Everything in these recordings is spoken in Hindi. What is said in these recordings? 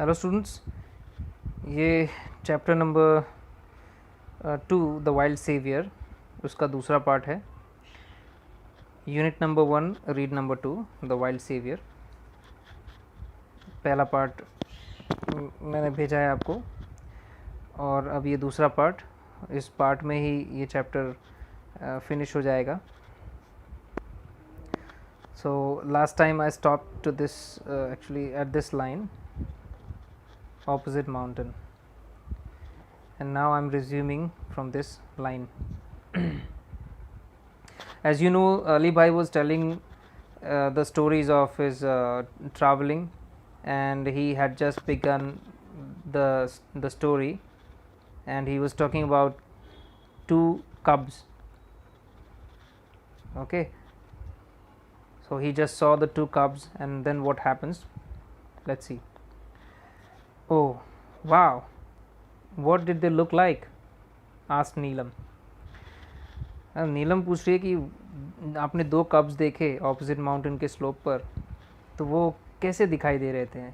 हेलो स्टूडेंट्स, ये chapter number 2 the wild saviour उसका दूसरा पार्ट है। Unit number 1 read number 2 the wild saviour. पहला पार्ट मैंने भेजा है आपको और अब ये दूसरा पार्ट, इस पार्ट में ही ये चैप्टर फिनिश हो जाएगा। So last time I stop to this actually at this line opposite mountain, and now I'm resuming from this line. As you know, Ali Bhai was telling the stories of his traveling, and he had just begun the story, and he was talking about two cubs. Okay, so he just saw the two cubs, and then what happens? Let's see. Oh, wow, what did they look like? asked नीलम। नीलम पूछ रही है कि आपने दो कब्स देखे ऑपोजिट माउंटेन के स्लोप पर, तो वो कैसे दिखाई दे रहे थे?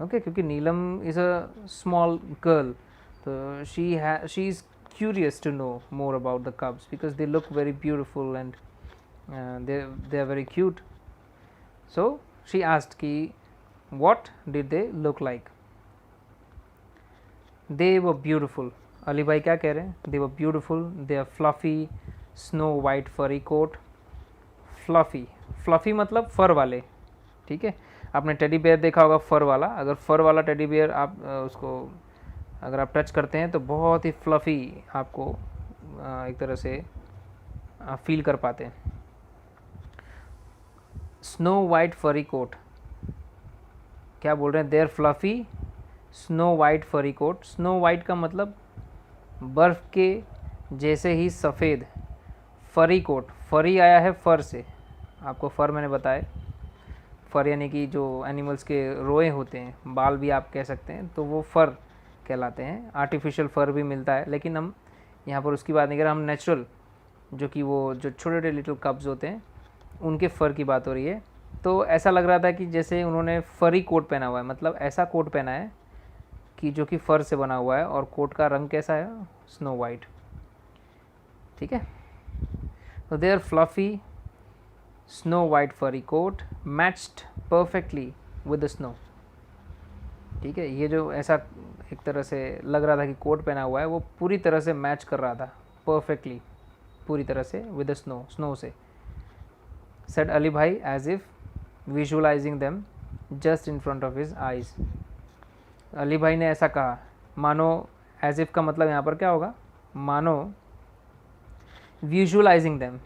ओके, क्योंकि Neelam is a small girl, तो she is curious to know more about the cubs because they look very beautiful and they are very cute. So she asked कि what did they look like? They were beautiful. Ali भाई क्या कह रहे हैं? They were beautiful, they are fluffy snow white furry coat. Fluffy, fluffy मतलब फ़र वाले, ठीक है। आपने टेडी बेयर देखा होगा फ़र वाला, अगर फ़र वाला टेडी बेयर आप उसको अगर आप टच करते हैं तो बहुत ही फ्लफ़ी आपको एक तरह से फील कर पाते हैं। स्नो वाइट फरी कोट, क्या बोल रहे हैं? There fluffy snow white furry coat. Snow white का मतलब बर्फ़ के जैसे ही सफ़ेद। फरी कोट, फरी आया है फ़र से, आपको फ़र मैंने बताया। फ़र यानी कि जो एनिमल्स के रोए होते हैं, बाल भी आप कह सकते हैं, तो वो फ़र कहलाते हैं। आर्टिफिशियल फ़र भी मिलता है, लेकिन हम यहाँ पर उसकी बात नहीं कर रहे, हम नेचुरल जो कि वो जो छोटे छोटे लिटिल कब्स होते हैं उनके फ़र की बात हो रही है। तो ऐसा लग रहा था कि जैसे उन्होंने फरी कोट पहना हुआ है, मतलब ऐसा कोट पहना है कि जो कि फ़र से बना हुआ है, और कोट का रंग कैसा है? स्नो वाइट, ठीक है। तो their fluffy snow white furry coat matched perfectly with the snow, ठीक है। ये जो ऐसा एक तरह से लग रहा था कि कोट पहना हुआ है, वो पूरी तरह से मैच कर रहा था परफेक्टली, पूरी तरह से विद द स्नो, स्नो से। Said Ali Bhai as if visualising them just in front of his eyes. Ali भाई ने ऐसा कहा मानो, एज इफ़ का मतलब यहाँ पर क्या होगा? मानो विजुअलाइजिंग देम,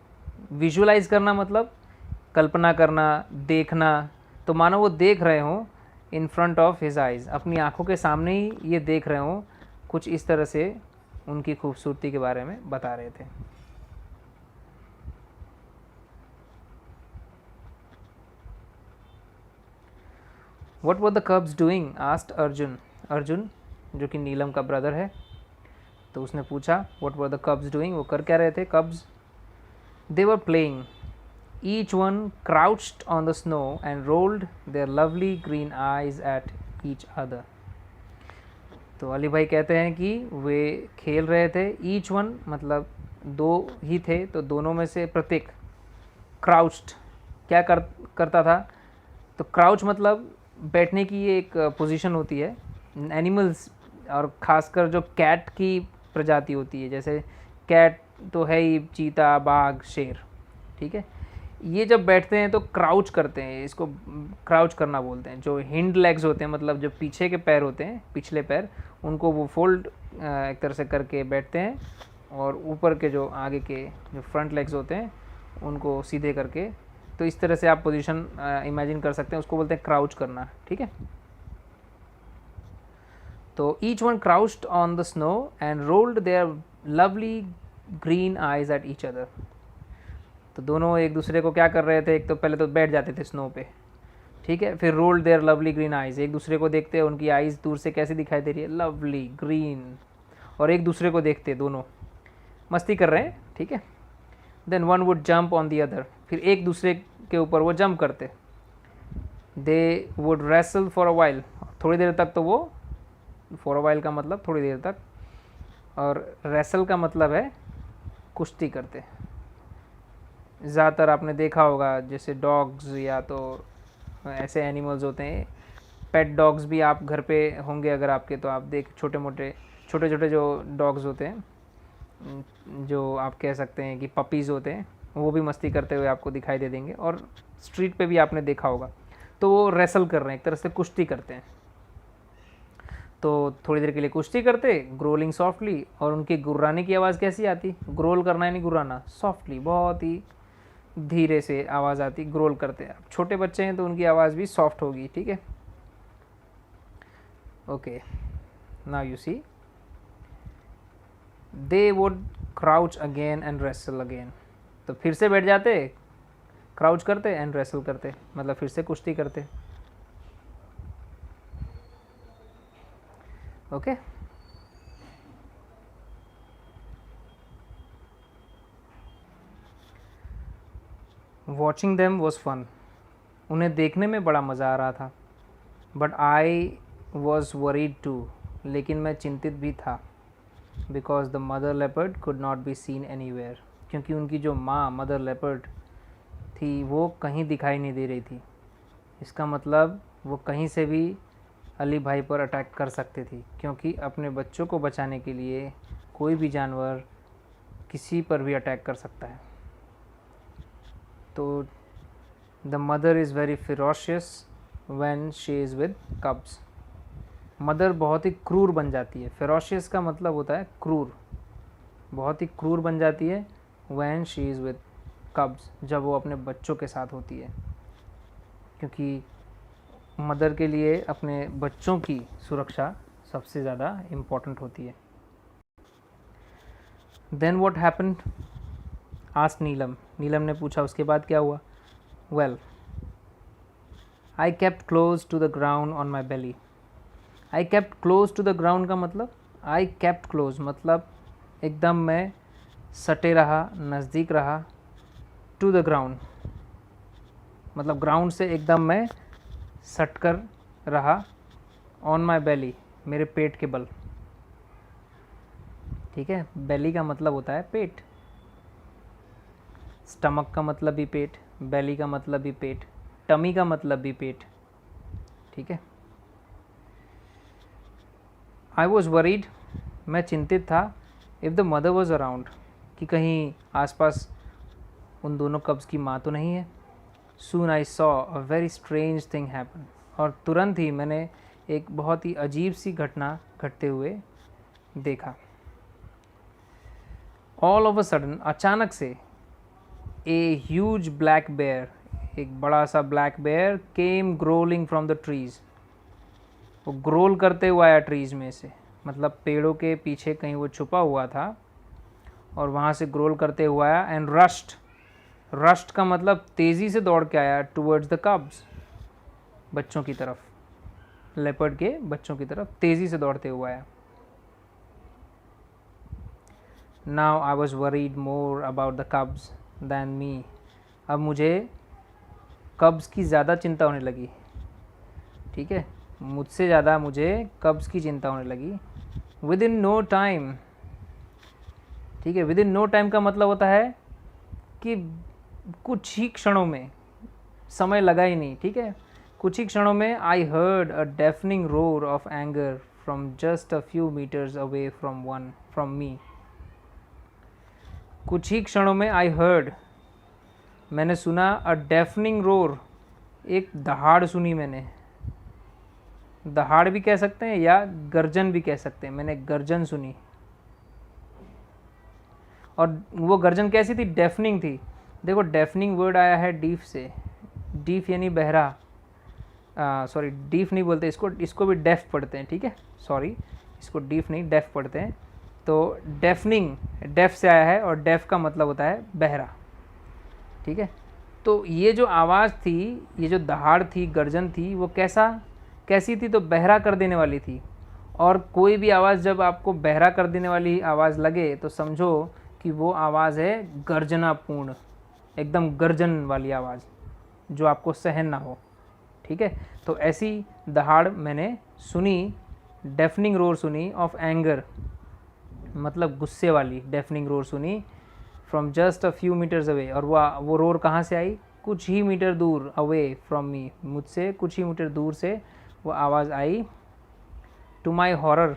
विजुअलाइज करना मतलब कल्पना करना, देखना, तो मानो वो देख रहे हों इन फ्रंट ऑफ हिज आइज़, अपनी आँखों के सामने ही ये देख रहे हों, कुछ इस तरह से उनकी खूबसूरती के बारे में बता रहे थे। What were the cubs doing? asked Arjun. Arjun जो कि नीलम का ब्रदर है, तो उसने पूछा What were the cubs doing? वो कर क्या रहे थे cubs? They were playing. Each one crouched on the snow and rolled their lovely green eyes at each other. तो अली भाई कहते हैं कि वे खेल रहे थे। ईच वन मतलब दो ही थे, तो दोनों में से प्रत्येक। क्राउच्ड क्या करता था? तो क्राउच मतलब बैठने की ये एक पोजीशन होती है एनिमल्स, और ख़ासकर जो कैट की प्रजाति होती है, जैसे कैट तो है ही, चीता, बाघ, शेर, ठीक है। ये जब बैठते हैं तो क्राउच करते हैं, इसको क्राउच करना बोलते हैं। जो हिंड लेग्स होते हैं, मतलब जो पीछे के पैर होते हैं, पिछले पैर, उनको वो फोल्ड एक तरह से करके बैठते हैं, और ऊपर के जो आगे के जो फ्रंट लेग्स होते हैं उनको सीधे करके, तो इस तरह से आप पोजीशन इमेजिन कर सकते हैं, उसको बोलते हैं क्राउच करना, ठीक है। तो each one crouched on the snow and rolled their lovely green eyes at each other. तो दोनों एक दूसरे को क्या कर रहे थे? एक तो पहले तो बैठ जाते थे स्नो पे, ठीक है, फिर rolled their lovely green eyes, एक दूसरे को देखते हैं, उनकी आइज़ दूर से कैसी दिखाई दे रही है? लवली ग्रीन, और एक दूसरे को देखते दोनों मस्ती कर रहे हैं, ठीक है। Then one would jump on the other, फिर एक दूसरे के ऊपर वो जंप करते। They would wrestle for a while, थोड़ी देर तक तो वो, फॉर अ वाइल का मतलब थोड़ी देर तक, और रेसल का मतलब है कुश्ती करते। ज़्यादातर आपने देखा होगा जैसे डॉग्स या तो ऐसे एनिमल्स होते हैं, पेट डॉग्स भी आप घर पे होंगे अगर आपके, तो आप देख छोटे छोटे जो डॉग्स होते हैं, जो आप कह सकते हैं कि पपीज़ होते हैं, वो भी मस्ती करते हुए आपको दिखाई दे देंगे, और स्ट्रीट पे भी आपने देखा होगा। तो वो रेसल कर रहे हैं, एक तरह से कुश्ती करते हैं। तो थोड़ी देर के लिए कुश्ती करते, ग्रोलिंग सॉफ्टली, और उनकी गुर्राने की आवाज़ कैसी आती, ग्रोल करना यानी गुर्राना, सॉफ्टली, बहुत ही धीरे से आवाज़ आती, ग्रोल करते हैं। अब छोटे बच्चे हैं तो उनकी आवाज़ भी सॉफ्ट होगी, ठीक है। Okay, now you see, they would crouch again and wrestle again. तो फिर से बैठ जाते, क्राउच करते एंड रेसल करते, मतलब फिर से कुश्ती करते। Okay, watching them was fun, उन्हें देखने में बड़ा मज़ा आ रहा था। But I was worried too, लेकिन मैं चिंतित भी था। Because the mother leopard could not be seen anywhere, क्योंकि उनकी जो माँ मदर लेपर्ड थी वो कहीं दिखाई नहीं दे रही थी। इसका मतलब वो कहीं से भी अली भाई पर अटैक कर सकती थी, क्योंकि अपने बच्चों को बचाने के लिए कोई भी जानवर किसी पर भी अटैक कर सकता है। तो the mother is very ferocious when she is with कब्स, mother बहुत ही क्रूर बन जाती है। फेरोशियस का मतलब होता है क्रूर, बहुत ही क्रूर बन जाती है व्हेन शी इज़ विद कब्स, जब वो अपने बच्चों के साथ होती है, क्योंकि मदर के लिए अपने बच्चों की सुरक्षा सबसे ज़्यादा इम्पॉर्टेंट होती है। Then what happened, asked Neelam, Neelam ने पूछा उसके बाद क्या हुआ। Well, I kept close to the ground on my belly. I kept close to the ground का मतलब, आई केप्ट क्लोज मतलब एकदम मैं सटे रहा, नज़दीक रहा, टू द ग्राउंड मतलब ग्राउंड से एकदम मैं सट कर रहा, ऑन माई बेली मेरे पेट के बल, ठीक है। बेली का मतलब होता है पेट, स्टमक का मतलब भी पेट, बेली का मतलब भी पेट, टमी का मतलब भी पेट, ठीक है। आई वॉज वरीड, मैं चिंतित था, if the mother was around, कि कहीं आसपास उन दोनों कब्ज़ की माँ तो नहीं है। Soon I saw a very strange thing happen, और तुरंत ही मैंने एक बहुत ही अजीब सी घटना घटते हुए देखा। ऑल ऑफ अ सडन, अचानक से, ए ह्यूज ब्लैक बेयर, एक बड़ा सा black bear, came growling from the trees, वो ग्रोल करते हुए आया ट्रीज़ में से, मतलब पेड़ों के पीछे कहीं वो छुपा हुआ था और वहाँ से ग्रोल करते हुआ आया। एंड रश्ड, रश्ड का मतलब तेज़ी से दौड़ के आया, टूवर्ड्स द कब्स, बच्चों की तरफ, लेपर्ड के बच्चों की तरफ तेज़ी से दौड़ते हुआ आया। Now I was worried more about the कब्स than me, अब मुझे कब्स की ज़्यादा चिंता होने लगी, ठीक है, मुझसे ज़्यादा मुझे कब्ज़ की चिंता होने लगी। विद इन नो टाइम, ठीक है, विद इन नो टाइम का मतलब होता है कि कुछ ही क्षणों में, समय लगा ही नहीं, ठीक है, कुछ ही क्षणों में, I heard a deafening roar of anger from just a few metres away from me. कुछ ही क्षणों में आई हर्ड, मैंने सुना, अ डेफनिंग रोर, एक दहाड़ सुनी मैंने, दहाड़ भी कह सकते हैं या गर्जन भी कह सकते हैं, मैंने गर्जन सुनी। और वो गर्जन कैसी थी, डेफनिंग थी। देखो डेफनिंग वर्ड आया है डीफ से, डीफ यानी बहरा, सॉरी डीफ नहीं बोलते इसको, इसको भी डेफ पढ़ते हैं, ठीक है, सॉरी इसको डीफ नहीं डेफ पढ़ते हैं। तो डेफनिंग डेफ से आया है और डेफ का मतलब होता है बहरा, ठीक है। तो ये जो आवाज़ थी, ये जो दहाड़ थी, गर्जन थी, वो कैसी थी, तो बहरा कर देने वाली थी। और कोई भी आवाज़ जब आपको बहरा कर देने वाली आवाज़ लगे तो समझो कि वो आवाज़ है गर्जनापूर्ण, एकदम गर्जन वाली आवाज़ जो आपको सहन ना हो, ठीक है। तो ऐसी दहाड़ मैंने सुनी, डेफनिंग रोर सुनी ऑफ एंगर, मतलब गुस्से वाली डेफनिंग रोर सुनी, from just a few metres away. और वो रोर कहाँ से आई? कुछ ही मीटर दूर, अवे फ्रॉम मी, मुझसे कुछ ही मीटर दूर से वो आवाज़ आई। To my horror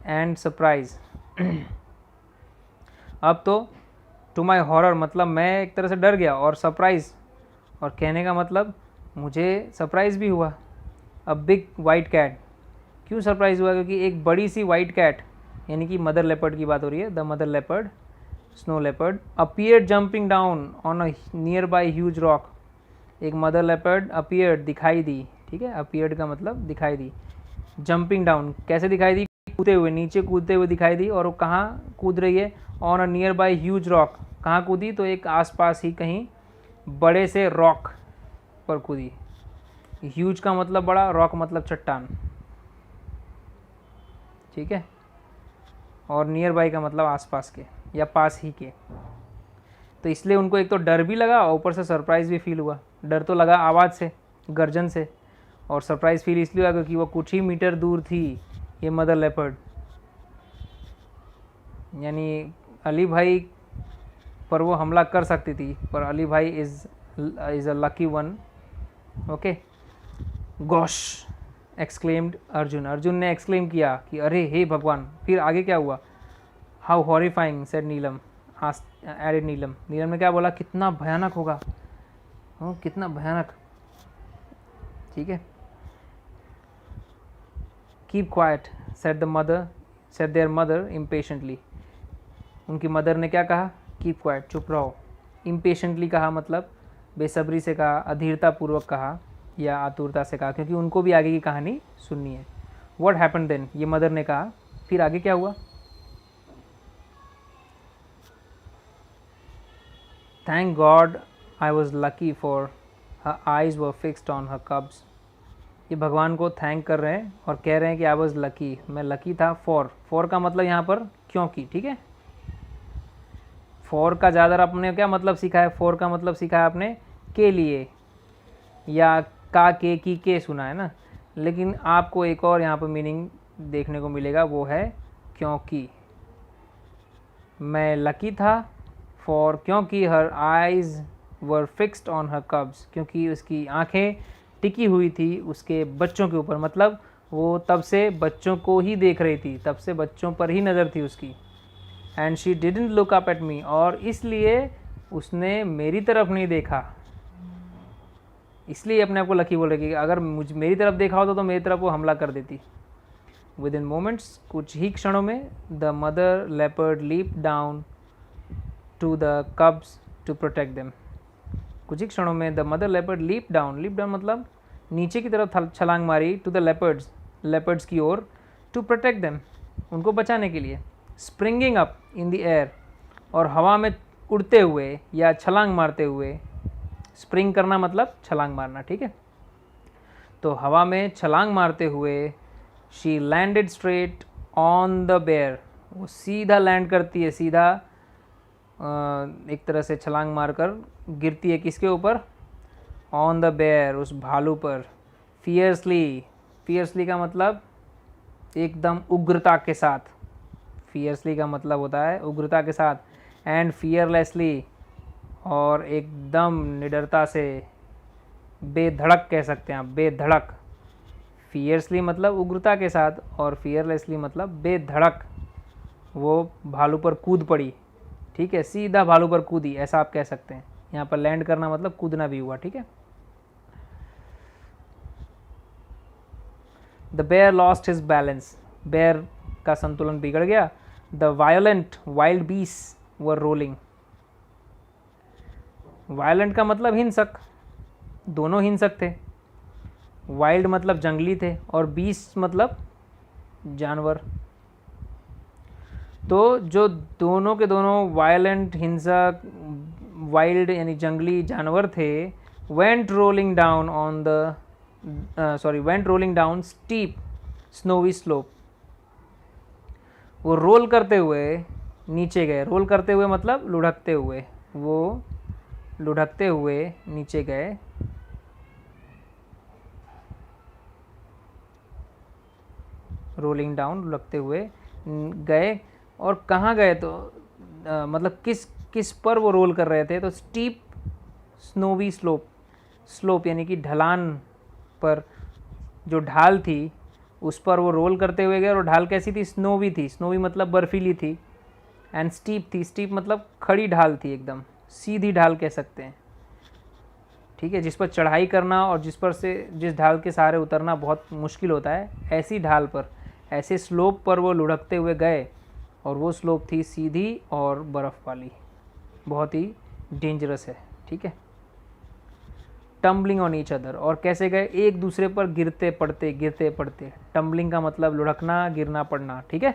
and surprise. अब तो टू माई हॉरर मतलब मैं एक तरह से डर गया, और सरप्राइज़, और कहने का मतलब मुझे सरप्राइज़ भी हुआ। अ बिग वाइट कैट, क्यों सरप्राइज़ हुआ? क्योंकि एक बड़ी सी वाइट कैट, यानी कि मदर लेपर्ड की बात हो रही है, the mother leopard, snow leopard, appeared jumping down on a near by huge rock. एक मदर लेपर्ड अपीयर्ड, दिखाई दी, ठीक है, अपीयर्ड का मतलब दिखाई दी, जंपिंग डाउन कैसे दिखाई दी? कूदते हुए, नीचे कूदते हुए दिखाई दी। और वो कहाँ कूद रही है? On a near by huge rock, कहाँ कूदी? तो एक आसपास ही कहीं बड़े से रॉक पर कूदी। ह्यूज का मतलब बड़ा, रॉक मतलब चट्टान, ठीक है, और नियर बाई का मतलब आसपास के या पास ही के। तो इसलिए उनको एक तो डर भी लगा और ऊपर से सरप्राइज़ भी फील हुआ। डर तो लगा आवाज़ से, गर्जन से, और सरप्राइज़ फील इसलिए हुआ क्योंकि वो कुछ ही मीटर दूर थी, ये मदर लेपर्ड। यानी अली भाई पर वो हमला कर सकती थी, पर अली भाई is a lucky one. Okay, gosh exclaimed Arjun, Arjun ने एक्सक्लेम किया कि अरे हे भगवान। फिर आगे क्या हुआ? How horrifying said Neelam, added Neelam, Neelam ने क्या बोला? कितना भयानक होगा, कितना भयानक, ठीक है। Keep quiet said the mother, said there mother impatiently, उनकी मदर ने क्या कहा? कीप क्वाइट, चुप रहो। इम्पेशेंटली कहा मतलब बेसब्री से कहा, अधीरतापूर्वक कहा या आतुरता से कहा, क्योंकि उनको भी आगे की कहानी सुननी है। व्हाट हैपेंड देन, ये मदर ने कहा, फिर आगे क्या हुआ? Thank God I was lucky for her eyes were fixed on her कब्स। ये भगवान को थैंक कर रहे हैं और कह रहे हैं कि आई वॉज लकी, मैं लकी था। फॉर का मतलब यहाँ पर क्योंकि, ठीक है। फॉर का ज़्यादा आपने क्या मतलब सीखा है? फॉर का मतलब सीखा है आपने के लिए, या का के की के सुना है ना, लेकिन आपको एक और यहाँ पर मीनिंग देखने को मिलेगा, वो है क्योंकि। मैं लकी था फॉर, क्योंकि हर eyes were fixed on her कब्स, क्योंकि उसकी आंखें टिकी हुई थी उसके बच्चों के ऊपर, मतलब वो तब से बच्चों को ही देख रही थी, तब से बच्चों पर ही नज़र थी उसकी। And she didn't look up at me, और इसलिए उसने मेरी तरफ नहीं देखा, इसलिए अपने आप को लकी बोल रही कि अगर मेरी तरफ देखा होता तो मेरी तरफ वो हमला कर देती। विद इन मोमेंट्स, कुछ ही क्षणों में, the mother leopard leap down to the cubs to protect them. कुछ ही क्षणों में the mother leopard leap down मतलब नीचे की तरफ छलांग मारी, टू द लेपर्ड्स की ओर, टू प्रोटेक्ट देम, उनको बचाने के लिए। Springing up in the air, और हवा में उड़ते हुए या छलांग मारते हुए। स्प्रिंग करना मतलब छलांग मारना, ठीक है। तो हवा में छलांग मारते हुए, she landed straight on the bear, वो सीधा लैंड करती है, सीधा एक तरह से छलांग मारकर गिरती है, किसके ऊपर? ऑन द बेयर, उस भालू पर। फियर्सली का मतलब एकदम उग्रता के साथ, फियर्सली का मतलब होता है उग्रता के साथ। एंड फियरलेसली, और एकदम निडरता से, बेधड़क कह सकते हैं आप, बेधड़क। फियर्सली मतलब उग्रता के साथ, और फियरलेसली मतलब बेधड़क वो भालू पर कूद पड़ी, ठीक है, सीधा भालू पर कूदी, ऐसा आप कह सकते हैं। यहाँ पर लैंड करना मतलब कूदना भी हुआ, ठीक है। The bear lost his balance, bear का संतुलन बिगड़ गया। द वायलेंट वाइल्ड बीस वर रोलिंग, वायलेंट का मतलब हिंसक, दोनों हिंसक थे। वाइल्ड मतलब जंगली थे, और बीस मतलब जानवर। तो जो दोनों के दोनों वायलेंट, हिंसक, वाइल्ड यानी जंगली जानवर थे, went rolling down steep snowy slope, वो रोल करते हुए नीचे गए। रोल करते हुए मतलब लुढ़कते हुए, वो लुढ़कते हुए नीचे गए। रोलिंग डाउन, लुढ़कते हुए गए। और कहाँ गए, तो मतलब किस पर वो रोल कर रहे थे, तो स्टीप स्नोवी स्लोप यानी कि ढलान पर, जो ढाल थी उस पर वो रोल करते हुए गए। और ढाल कैसी थी, स्नोवी थी, स्नोवी मतलब बर्फीली थी, एंड स्टीप थी, स्टीप मतलब खड़ी ढाल थी, एकदम सीधी ढाल कह सकते हैं, ठीक है, जिस पर चढ़ाई करना और जिस ढाल के सहारे उतरना बहुत मुश्किल होता है, ऐसी ढाल पर, ऐसे स्लोप पर वो लुढ़कते हुए गए। और वो स्लोप थी सीधी और बर्फ़ वाली, बहुत ही डेंजरस है, ठीक है। टम्बलिंग ऑन ईच अदर, और कैसे गए, एक दूसरे पर गिरते पड़ते। टम्बलिंग का मतलब लुढ़कना, गिरना पड़ना, ठीक है।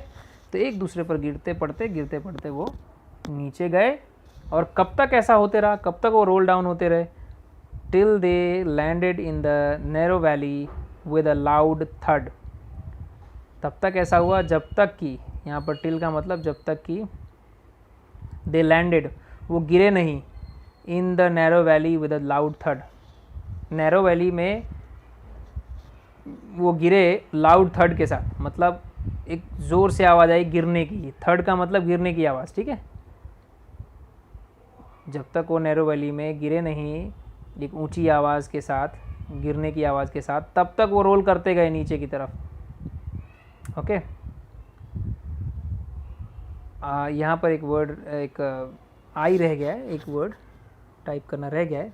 तो एक दूसरे पर गिरते पड़ते वो नीचे गए। और कब तक ऐसा होते रहा, कब तक वो रोल डाउन होते रहे, till they landed in the narrow valley with a loud थड। तब तक ऐसा हुआ जब तक कि, यहाँ पर टिल का मतलब जब तक कि, दे लैंडेड वो गिरे नहीं, in the narrow valley with a loud थड, नैरो वैली में वो गिरे लाउड थर्ड के साथ, मतलब एक ज़ोर से आवाज़ आई गिरने की, थर्ड का मतलब गिरने की आवाज़, ठीक है। जब तक वो नैरो वैली में गिरे नहीं एक ऊंची आवाज़ के साथ, गिरने की आवाज़ के साथ, तब तक वो रोल करते गए नीचे की तरफ। ओके, यहाँ पर एक वर्ड, एक आई रह गया है, एक वर्ड टाइप करना रह गया है।